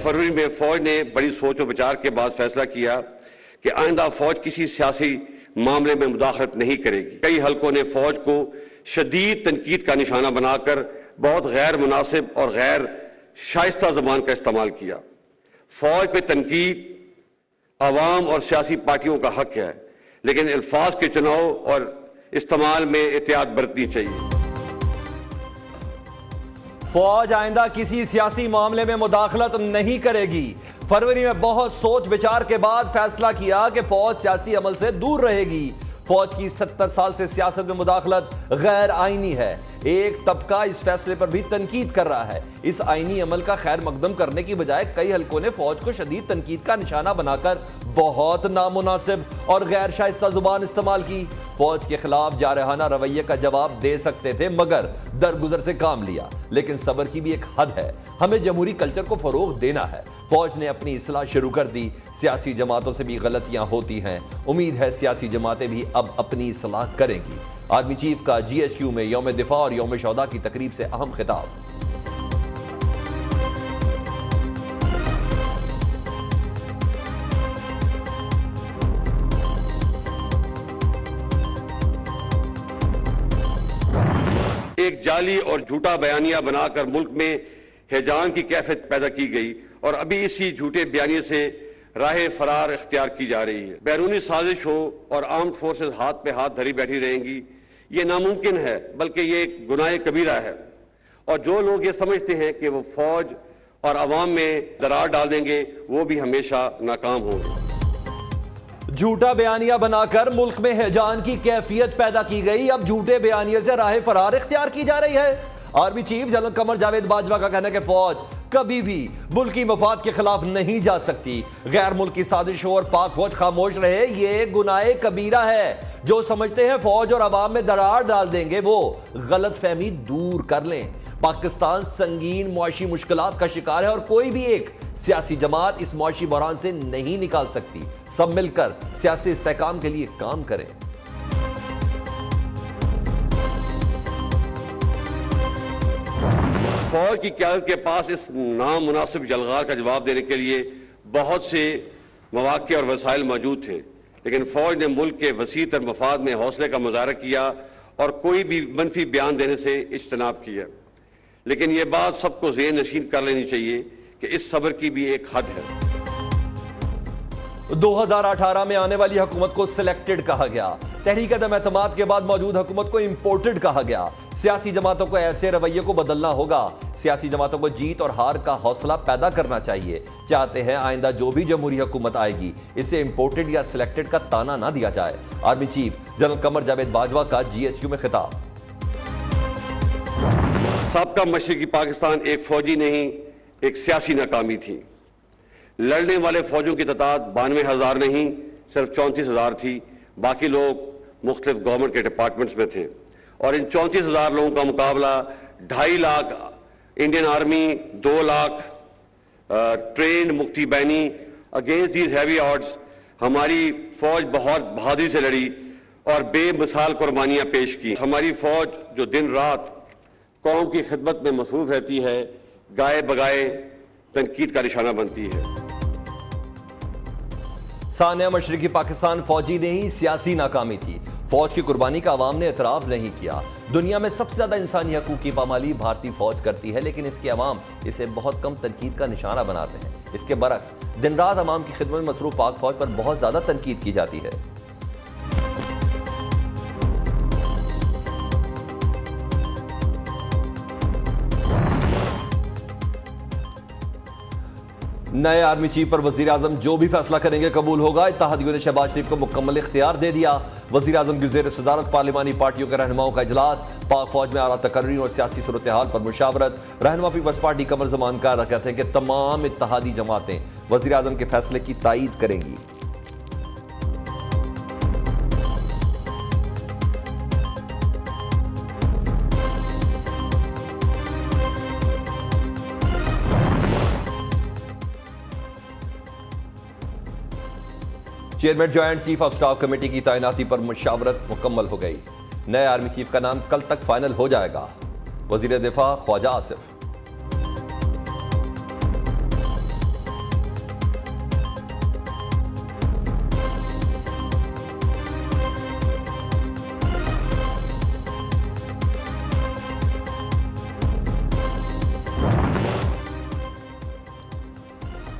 फरवरी में फौज ने बड़ी सोच और विचार के बाद फैसला किया कि आइंदा फौज किसी सियासी मामले में मुदाखलत नहीं करेगी। कई हलकों ने फौज को शदीद तनकीद का निशाना बनाकर बहुत गैर मुनासिब और गैर शाइस्ता ज़बान का इस्तेमाल किया। फौज पे तनकीद अवाम और सियासी पार्टियों का हक है, लेकिन अल्फाज के चुनाव और इस्तेमाल में एहतियात बरतनी चाहिए। फौज आइंदा किसी सियासी मामले में मुदाखलत नहीं करेगी। फरवरी में बहुत सोच विचार के बाद फैसला किया कि फौज सियासी अमल से दूर रहेगी। फौज की 70 साल से सियासत में मुदाखलत गैर आईनी है। एक तबका इस फैसले पर भी तनकीद कर रहा है। इस आईनी अमल का खैर मकदम करने की बजाय कई हलकों ने फौज को शदीद तनकीद का निशाना बनाकर बहुत नामुनासिब और गैर शाइस्ता जुबान इस्तेमाल की। फौज के खिलाफ जारहाना रवैये का जवाब दे सकते थे, मगर दरगुजर से काम लिया। लेकिन सब्र की भी एक हद है। हमें जमहूरी कल्चर को फरोग देना है। फौज ने अपनी इस्लाह शुरू कर दी। सियासी जमातों से भी गलतियां होती हैं। उम्मीद है सियासी जमातें भी अब अपनी इस्लाह करेंगी। आर्मी चीफ का GHQ में यौम दिफा और यौम शौदा की तकरीब से अहम खिताब। एक जाली और झूठा बयानिया बनाकर मुल्क में हैजान की कैफियत पैदा की गई और अभी इसी झूठे बयानिए से राह फरार इख्तियार की जा रही है। बैरूनी साजिश हो और आर्म्ड फोर्सेस हाथ पे हाथ धरी बैठी रहेंगी, ये नामुमकिन है, बल्कि ये एक गुनाह कबीरा है। और जो लोग ये समझते हैं कि वो फौज और अवाम में दरार डाल देंगे, वो भी हमेशा नाकाम होंगे। झूठा बयानिया बनाकर मुल्क में हैजान की कैफियत पैदा की गई। अब झूठे बयानिए से राह फरार इख्तियार की जा रही है। Army chief general Qamar Javed Bajwa का कहना है कि फौज कभी भी मुल्की मफाद के खिलाफ नहीं जा सकती। गैर मुल्की साजिश हो और पाक फौज खामोश रहे, ये गुनाह कबीरा है। जो समझते हैं फौज और अवाम में दरार डाल देंगे, वो गलत फहमी दूर कर लें। पाकिस्तान संगीन मुआशी मुश्किलात का शिकार है और कोई भी एक सियासी जमात इस मुआशी बहरान से नहीं निकाल सकती। सब मिलकर सियासी इस्तेहकाम के लिए काम करें। फौज की क़यादत के पास इस नामुनासिब जलगार का जवाब देने के लिए बहुत से मौक़े और वसाइल मौजूद थे, लेकिन फौज ने मुल्क के वसी तर मफाद में हौसले का मुजाहरा किया और कोई भी मनफी बयान देने से इज्तनाब किया। लेकिन ये बात सबको ज़हन नशीन कर लेनी चाहिए कि इस सब्र की भी एक हद है। 2018 में आने वाली हुकूमत को सिलेक्टेड कहा गया। तहरीक अदम एतमाद के बाद मौजूद हुकूमत को इंपोर्टेड कहा गया। सियासी जमातों को ऐसे रवैये को बदलना होगा। सियासी जमातों को जीत और हार का हौसला पैदा करना चाहिए। चाहते हैं आइंदा जो भी जमहूरी हुकूमत आएगी, इसे इंपोर्टेड या सिलेक्टेड का ताना ना दिया जाए। Army chief general Qamar Javed Bajwa का GHQ में खिताब। साबका मशरिकी पाकिस्तान एक फौजी नहीं, एक सियासी नाकामी थी। लड़ने वाले फौजों की तादाद 92,000 नहीं, सिर्फ 34,000 थी। बाकी लोग मुख्तलिफ गवर्नमेंट के डिपार्टमेंट्स में थे और इन 34,000 लोगों का मुकाबला 2.5 lakh Indian army, 2 lakh trend मुक्ति बैनी। अगेंस्ट दीज हैवी ऑड्स हमारी फौज बहुत बहादुरी से लड़ी और बेमिसाल कुर्बानियां पेश की। हमारी फौज जो दिन रात कौम की खिदमत में मसरूफ रहती है, गाए बगाए तनकीद का निशाना बनती है। सानिया मशरिकी पाकिस्तान फौजी नहीं, सियासी नाकामी थी। फौज की कुर्बानी का अवाम ने एतराफ नहीं किया। दुनिया में सबसे ज्यादा इंसानी हकूक की पामाली भारतीय फौज करती है, लेकिन इसकी अवाम इसे बहुत कम तनकीद का निशाना बनाते हैं। इसके बरक्स दिन रात अवाम की खिदमत में मसरूफ पाक फौज पर बहुत ज्यादा तनकीद की जाती है। नए आर्मी चीफ पर वजीर आजम जो भी फैसला करेंगे कबूल होगा। इत्तेहादियों ने शहबाज शरीफ को मुकम्मल इख्तियार दे दिया। वजीर आजम की ज़ेर सदारत पार्लिमानी पार्टियों के रहनुमाओं का इजलास। पाक फौज में आला तकर्री और सियासी सूरत हाल पर मुशावरत। रहनुमा पीपल्स पार्टी कमर ज़मान का कहते हैं कि तमाम इत्तेहादी जमातें वजीर आजम के फैसले की तायीद करेंगी। Chairman joint chief of staff committee की तैनाती पर मुशावरत मुकम्मल हो गई। नए आर्मी चीफ का नाम कल तक फाइनल हो जाएगा। वजीर दिफा ख्वाजा आसिफ।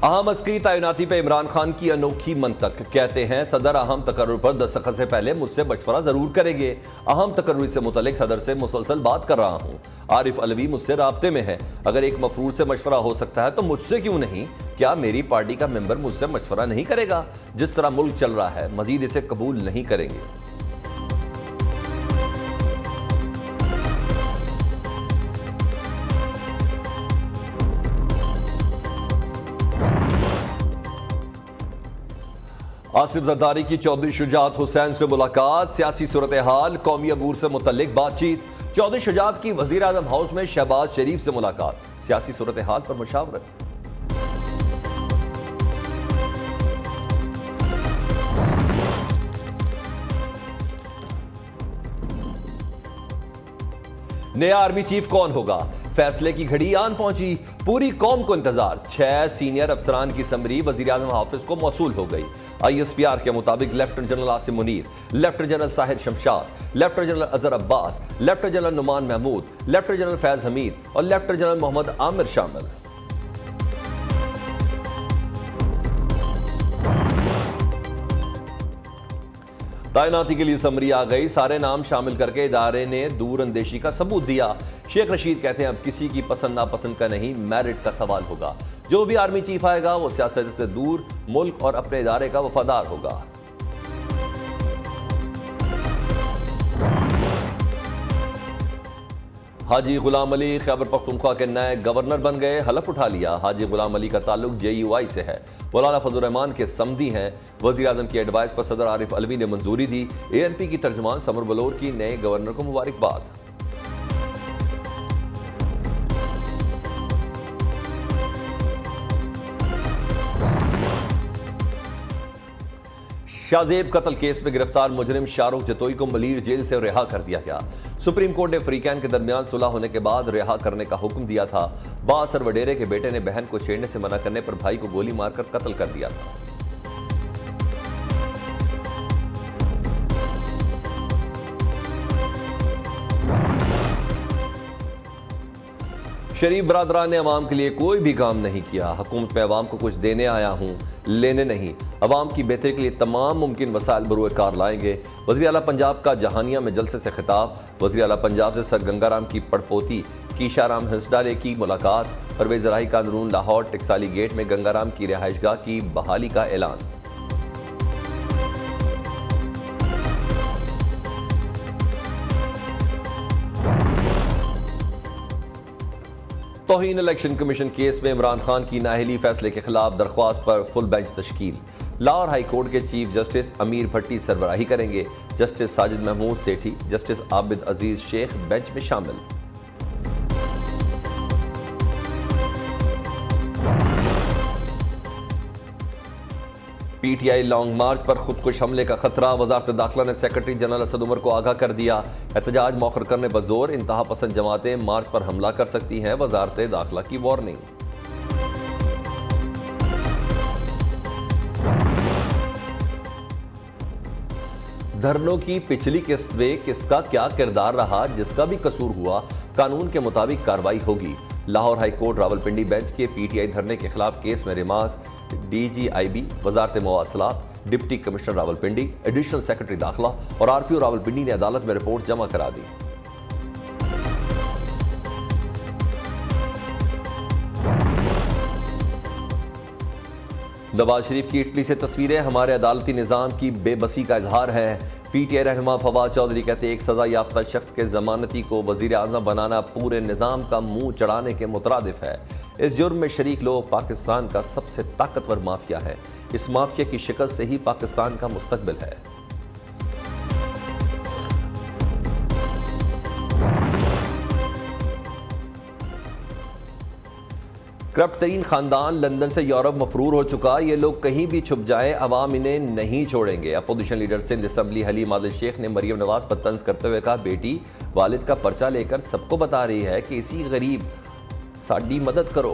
अहम अस्करी तैनाती पे इमरान खान की अनोखी मंतक। कहते हैं सदर अहम तकर्रुर पर दस्तखत से पहले मुझसे मशवरा जरूर करेंगे। अहम तकर्रुर से मुतल्लिक सदर से मुसलसल बात कर रहा हूँ। आरिफ अलवी मुझसे राब्ते में है। अगर एक मफरूर से मशवरा हो सकता है तो मुझसे क्यों नहीं? क्या मेरी पार्टी का मेंबर मुझसे मशवरा नहीं करेगा? जिस तरह मुल्क चल रहा है मजीद इसे कबूल नहीं करेंगे। आसिफ जरदारी की चौधरी शुजात हुसैन से मुलाकात। सियासी सूरत हाल, कौमी अबूर से मुतल्लिक बातचीत। चौधरी शुजात की वजीर आजम हाउस में शहबाज शरीफ से मुलाकात। सियासी सूरत हाल पर मुशावरत। नया आर्मी चीफ कौन होगा? फैसले की घड़ी आन पहुंची। पूरी कौम को इंतजार। 6 सीनियर अफसरान की समरी वजीर आजम हाफिज को मौसूल हो गई। ISPR के मुताबिक lieutenant general Asim Munir, lieutenant general Sahir Shamshad, lieutenant general Azhar Abbas, lieutenant general Numan Mahmood, lieutenant general Faiz Hameed और लेफ्टिनेंट जनरल मोहम्मद आमिर शामिल। तैनाती के लिए समरी आ गई। सारे नाम शामिल करके इदारे ने दूर अंदेशी का सबूत दिया। शेख रशीद कहते हैं अब किसी की पसंद नापसंद का नहीं, मेरिट का सवाल होगा। जो भी आर्मी चीफ आएगा वो सियासत से दूर, मुल्क और अपने इदारे का वफादार होगा। हाजी गुलाम अली खैबर पख्तूनख्वा के नए गवर्नर बन गए। हलफ उठा लिया। हाजी गुलाम अली का ताल्लुक JUI से है। मौलाना फजल रहमान के समदी हैं। वजीर आजम की एडवाइस पर सदर आरिफ अलवी ने मंजूरी दी। ANP की तर्जुमान समर बलोर की नए गवर्नर को मुबारकबाद। शाहजेब कत्ल केस में गिरफ्तार मुजरिम शाहरुख जतोई को मलीर जेल से रिहा कर दिया गया। सुप्रीम कोर्ट ने फ्रीकैन के दरमियान सुलह होने के बाद रिहा करने का हुक्म दिया था। बासर वडेरे के बेटे ने बहन को छेड़ने से मना करने पर भाई को गोली मारकर कत्ल कर दिया था। शरीफ बरादरान ने अवाम के लिए कोई भी काम नहीं किया। हुकूमत में अवाम को कुछ देने आया हूँ, लेने नहीं। अवाम की बेहतरी के लिए तमाम मुमकिन वसाइल बरूए कार लाएंगे। वज़ीर आला पंजाब का जहानिया में जलसे से खिताब। वज़ीर आला पंजाब से सर गंगाराम की पड़पोती कीशाराम हंसडाले की मुलाकात। परवेज़ राही का अंदरून लाहौर टिकसाली गेट में गंगाराम की रिहाइशगाह की बहाली का ऐलान। तौहीन इलेक्शन कमीशन केस में इमरान खान की नाअहली फैसले के खिलाफ दरख्वास्त पर फुल बेंच तश्कील। लाहौर हाई कोर्ट के चीफ जस्टिस अमीर भट्टी सरबराही करेंगे। Justice Sajid Mahmood Sethi, justice Abid Aziz Sheikh bench में शामिल। PTI लॉन्ग मार्च पर खुदकुश हमले का खतरा। वजारत दाखिला ने सेक्रेटरी जनरल असद उमर को आगाह कर दिया। एहतजाज मौखर करने पर जोर। इंतहा पसंद जमातें मार्च पर हमला कर सकती हैं। वजारत दाखिला की वार्निंग। धरनों की पिछली किस्त में किसका क्या किरदार रहा, जिसका भी कसूर हुआ कानून के मुताबिक कार्रवाई होगी। Lahore high court Rawalpindi bench के PTI धरने के खिलाफ केस में रिमार्क्स। DGIB, वजारत मवासलात, deputy commissioner Rawalpindi, additional secretary दाखिला और RPO रावलपिंडी ने अदालत में रिपोर्ट जमा करा दी। नवाज शरीफ की इटली से तस्वीरें हमारे अदालती निज़ाम की बेबसी का इजहार है। PTI रहनुमा फवाद चौधरी कहते एक सजा याफ्ता शख्स के जमानती को वजीर आज़म बनाना पूरे निज़ाम का मुंह चढ़ाने के मुतरादिफ है। इस जुर्म में शरीक लोग पाकिस्तान का सबसे ताकतवर माफिया है। इस माफिया की शिकस्त से ही पाकिस्तान का मुस्तकबिल है। करप्ट तरीन खानदान लंदन से यूरोप मफरूर हो चुका। ये लोग कहीं भी छुप जाएं, अवाम इन्हें नहीं छोड़ेंगे। Opposition leader Sindh assembly Haleem Adil Sheikh ने मरियम नवाज पर तंज करते हुए कहा, बेटी वालिद का पर्चा लेकर सबको बता रही है कि इसी गरीब साडी मदद करो।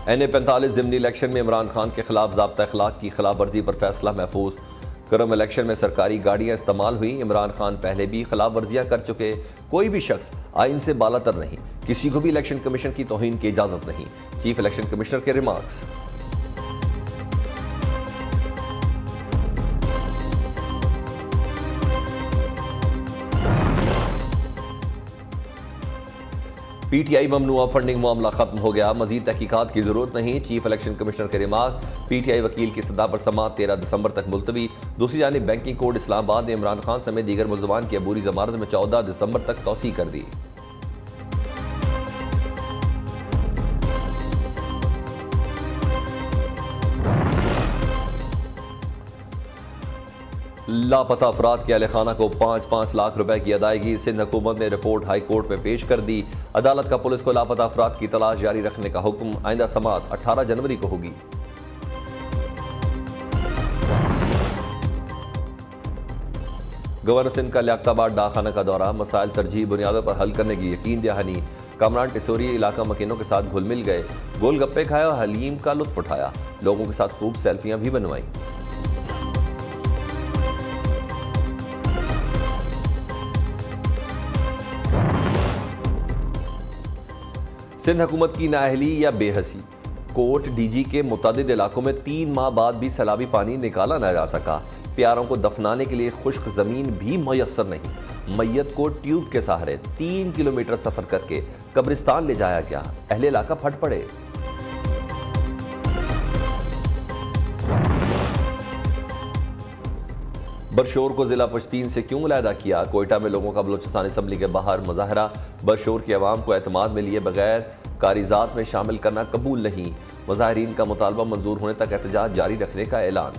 NA 45 ज़िमनी इलेक्शन में इमरान खान के खिलाफ ज़ाब्ता अखलाक की खिलाफ वर्जी पर फैसला महफूज। करम इलेक्शन में सरकारी गाड़ियां इस्तेमाल हुई। इमरान खान पहले भी खिलाफ वर्जियां कर चुके। कोई भी शख्स आइन से बालातर नहीं, किसी को भी इलेक्शन कमीशन की तौहीन की इजाजत नहीं। चीफ इलेक्शन कमिश्नर के रिमार्क्स। पीटीआई ममनुआ फंडिंग मामला खत्म हो गया, मजीद तहकीकात की जरूरत नहीं। चीफ इलेक्शन कमिश्नर के रिमार्क। पीटीआई वकील की सदा पर समाअत 13 दिसंबर तक मुलतवी। दूसरी जानिब बैंकिंग कोर्ट इस्लामाबाद ने इमरान खान समेत दीगर मुल्ज़मान की अबूरी जमानत में 14 दिसंबर तक तौसी कर दी। लापता अफराद के अहले खाना को 5-5 लाख रुपए की अदायगी। सिंध हुकूमत ने रिपोर्ट हाई कोर्ट में पेश कर दी। अदालत का पुलिस को लापता अफराद की तलाश जारी रखने का हुक्म। आइंदा समाअत 18 जनवरी को होगी। गवर्नर सिंध का लियाकताबाद डाकखाना का दौरा। मसाइल तरजीह बुनियादों पर हल करने की यकीन दहानी। कामरान टिसोरी इलाका मकीनों के साथ घुल मिल गए। गोलगप्पे खाए और हलीम का लुत्फ उठाया। लोगों के साथ खूब सेल्फियां भी बनवाई। सिंध हुकूमत की नाअहली या बेहसी। कोट डीजी के मुतादिद इलाकों में 3 माह बाद भी सैलाबी पानी निकाला न जा सका। प्यारों को दफनाने के लिए खुश्क जमीन भी मुयस्सर नहीं। मैयत को ट्यूब के सहारे 3 किलोमीटर सफर करके कब्रिस्तान ले जाया गया। अहले इलाका फट पड़े। बरशोर को जिला पश्तीन से क्यों अलहदा किया। कोयटा में लोगों का बलूचिस्तान असम्बली के बाहर मुजाहरा। बरशोर की आवाम को एतमाद में लिए बगैर कारिजात में शामिल करना कबूल नहीं। मुजाहिरीन का मुतालबा मंजूर होने तक एहतजाज जारी रखने का ऐलान।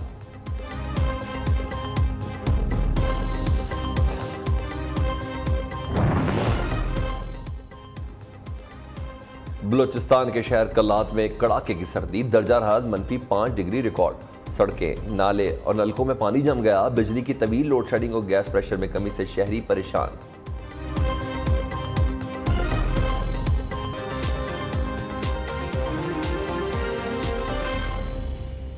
बलूचिस्तान के शहर कल्लात में कड़ाके की सर्दी। दर्जा हरारत -5 डिग्री रिकॉर्ड। सड़कें, नाले और नलकों में पानी जम गया। बिजली की तवील लोड शेडिंग और गैस प्रेशर में कमी से शहरी परेशान।